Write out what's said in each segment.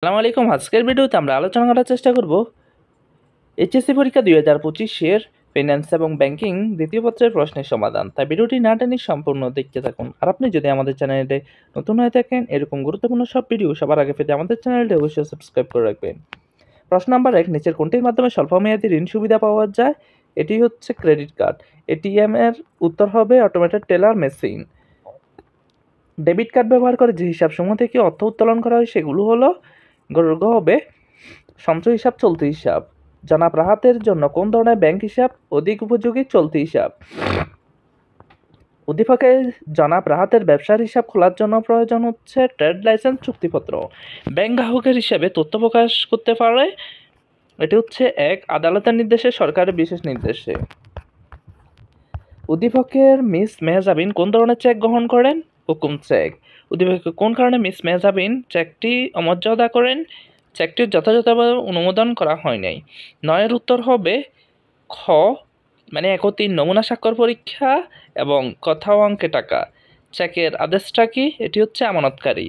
আসসালামু আলাইকুম। আজকের ভিডিওতে আমরা আলোচনা করার চেষ্টা করব এইচএসসি পরীক্ষা 2025-এর ফিন্যান্স এবং ব্যাংকিং দ্বিতীয় পত্রের প্রশ্নের সমাধান। তাই ভিডিওটি না টেনে সম্পূর্ণ দেখতে থাকুন। আর আপনি যদি আমাদের চ্যানেলে নতুন হয়ে থাকেন, এরকম গুরুত্বপূর্ণ সব ভিডিও সবার আগে পেতে আমাদের চ্যানেলটি অবশ্যই সাবস্ক্রাইব করে রাখবেন। প্রশ্ন নাম্বার 1, নিচের কোনটির মাধ্যমে স্বল্পমেয়াদী ঋণ সুবিধা পাওয়া যায়? এটি হচ্ছে ক্রেডিট কার্ড। এটিএম এর উত্তর হবে automated teller machine. Debit card ব্যবহার করে যে হিসাবসমূহ থেকে অর্থ উত্তোলন করা হয় সেগুলো হলো হবে সঞ্চয় হিসাব, চলতি হিসাব। জনাব রাহাতের জন্য কোন ধরনের ব্যাংক হিসাব অধিক উপযোগী? চলতি হিসাব। উদ্দীপকে জনাব রাহাতের ব্যবসার হিসাব খোলার জন্য প্রয়োজন হচ্ছে ট্রেড লাইসেন্স, চুক্তিপত্র। ব্যাংক গ্রাহকের হিসাবে তথ্য প্রকাশ করতে পারে, এটি হচ্ছে 1, আদালতের নির্দেশে, সরকারের বিশেষ নির্দেশে। উদ্দীপকের মিস মেহজাবিন কোন ধরনের চেক গ্রহণ করেন? হুকুম চেক। উদ্দীপকে কোন কারণে মিস মেহজাবিন চেকটি অমর্যাদা করেন? চেকটি যথাযথভাবে অনুমোদন করা হয় নাই। 9-এর উত্তর হবে খ, মানে 1 ও 3 নমুনা স্বাক্ষর পরীক্ষা এবং কথা ও অঙ্কে টাকা। চেকের আদেশটা কি? এটি হচ্ছে আমানতকারী।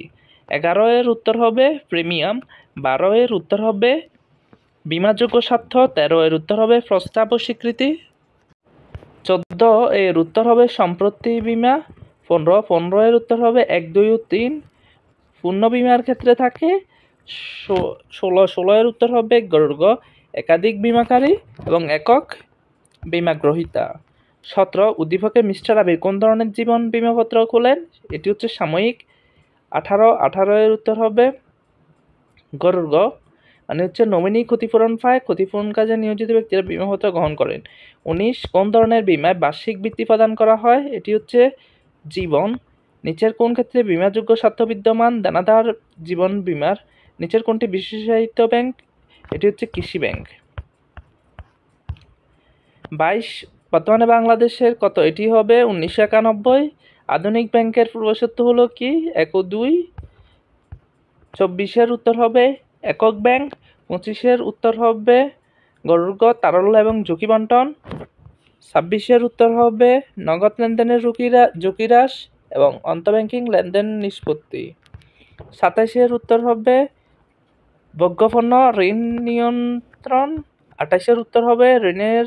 11-এর উত্তর হবে প্রিমিয়াম। 12-এর উত্তর হবে বীমাযোগ্য স্বার্থ। 13-এর উত্তর হবে প্রস্তাব ও স্বীকৃতি। 14-এর উত্তর হবে সম্পত্তি বীমা। 15-এর উত্তর হবে 1, 2 ও 3 পূর্ণ বীমার ক্ষেত্রে থাকে। 16-এর উত্তর হবে একাধিক বীমাকারী এবং একক বীমা গ্রহীতা। 17, উদ্দীপকে মিস্টার আবির কোন ধরনের জীবন বীমাপত্র খোলেন? এটি হচ্ছে সাময়িক। 18-এর উত্তর হবে মানে হচ্ছে নমিনি ক্ষতিপূরণ পায়, ক্ষতিপূরণ কাজে নিয়োজিত ব্যক্তিরা বীমাপত্র গ্রহণ করেন। 19, কোন ধরনের বীমায় বার্ষিক বৃত্তি প্রদান করা হয়? এটি হচ্ছে জীবন। নিচের কোন ক্ষেত্রে বীমাযোগ্য স্বার্থ বিদ্যমান? দানাদার জীবন বীমার। নিচের কোনটি বিশেষায়িত ব্যাংক? এটি হচ্ছে কৃষি ব্যাংক। 22, বর্তমানে বাংলাদেশের কত? এটি হবে 1991। আধুনিক ব্যাংকের পূর্বশর্ত হলো কি? 1 ও 2। 24-এর উত্তর হবে একক ব্যাংক। 25-এর উত্তর হবে তারল্য এবং ঝুঁকি বন্টন। 26-এর উত্তর হবে নগদ লেনদেনের ঝুঁকি হ্রাস এবং অন্তঃব্যাংকিং লেনদেন নিষ্পত্তি। 27-এর উত্তর হবে ভোগ্যপণ্য ঋণ নিয়ন্ত্রণ। 28-এর উত্তর হবে ঋণের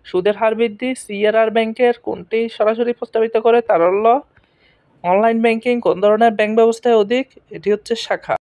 সুদের হার বৃদ্ধি। সিআরআর ব্যাংকের কোনটি সরাসরি প্রস্তাবিত করে? তারল্য। অনলাইন ব্যাংকিং কোন ধরনের ব্যাংক ব্যবস্থায় অধিক? এটি হচ্ছে শাখা।